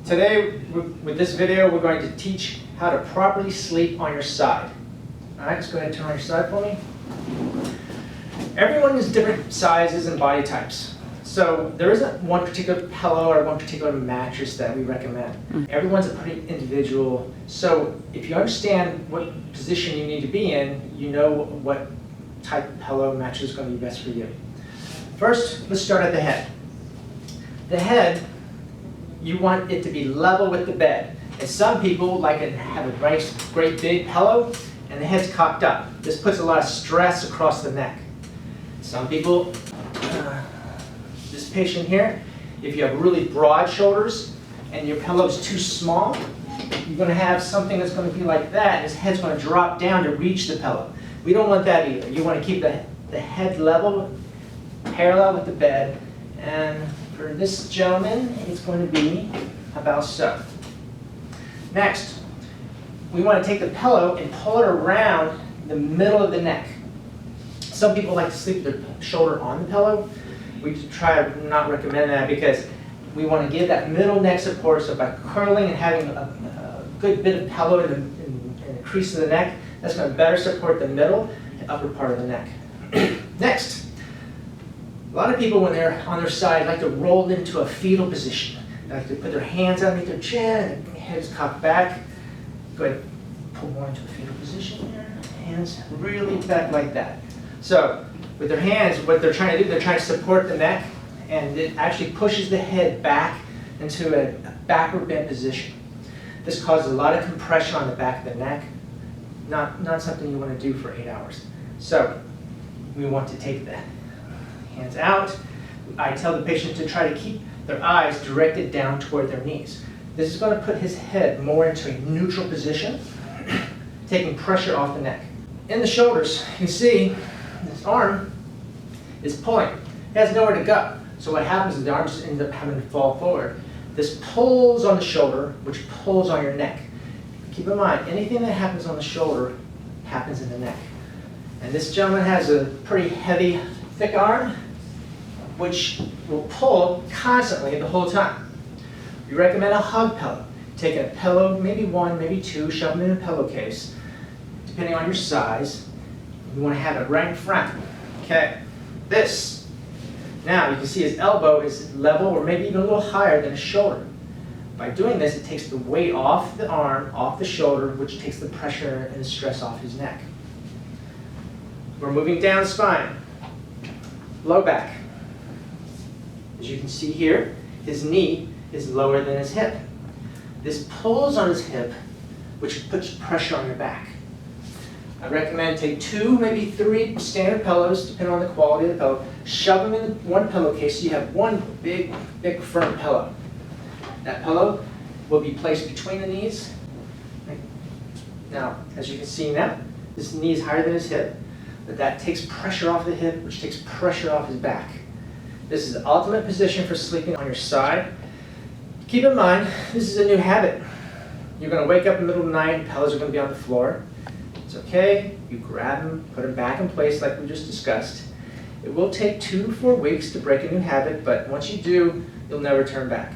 Today, with this video, we're going to teach how to properly sleep on your side. All right, let's go ahead and turn on your side for me. Everyone is different sizes and body types. So there isn't one particular pillow or one particular mattress that we recommend. Everyone's a pretty individual. So if you understand what position you need to be in, you know what type of pillow mattress is going to be best for you. First, let's start at the head. The head, you want it to be level with the bed. And some people like to have a nice, great big pillow and the head's cocked up. This puts a lot of stress across the neck. Some people, this patient here, if you have really broad shoulders and your pillow is too small, you're going to have something that's going to be like that, and his head's going to drop down to reach the pillow. We don't want that either. You want to keep the head level, parallel with the bed, and for this gentleman, it's going to be about so. Next, we want to take the pillow and pull it around the middle of the neck. Some people like to sleep with their shoulder on the pillow. We try to not recommend that because we want to give that middle neck support. So by curling and having a good bit of pillow in the crease of the neck, that's going to better support the middle and upper part of the neck. Next, a lot of people when they're on their side like to roll into a fetal position. They like to put their hands underneath their chin and the head's cocked back. Go ahead and pull more into a fetal position here. Hands really back like that. So with their hands, what they're trying to do, they're trying to support the neck, and it actually pushes the head back into a backward bent position. This causes a lot of compression on the back of the neck, not something you want to do for 8 hours. So we want to take the hands out. I tell the patient to try to keep their eyes directed down toward their knees. This is going to put his head more into a neutral position, taking pressure off the neck. In the shoulders, you can see this arm is pulling. It has nowhere to go. So what happens is the arm just ends up having to fall forward. This pulls on the shoulder, which pulls on your neck. Keep in mind, anything that happens on the shoulder happens in the neck. And this gentleman has a pretty heavy, thick arm, which will pull constantly the whole time. We recommend a hug pillow. Take a pillow, maybe one, maybe two, shove them in a pillowcase, depending on your size. You want to have it right in front. Okay, this. Now you can see his elbow is level or maybe even a little higher than his shoulder. By doing this, it takes the weight off the arm, off the shoulder, which takes the pressure and the stress off his neck. We're moving down the spine. Low back. As you can see here, his knee is lower than his hip. This pulls on his hip, which puts pressure on your back. I recommend take 2, maybe 3 standard pillows, depending on the quality of the pillow. Shove them in one pillowcase so you have one big firm pillow. That pillow will be placed between the knees. Now, as you can see now, this knee is higher than his hip, but that takes pressure off the hip, which takes pressure off his back. This is the ultimate position for sleeping on your side. Keep in mind, this is a new habit. You're going to wake up in the middle of the night and pillows are going to be on the floor. It's okay, you grab them, put them back in place like we just discussed. It will take 2 to 4 weeks to break a new habit, but once you do, you'll never turn back.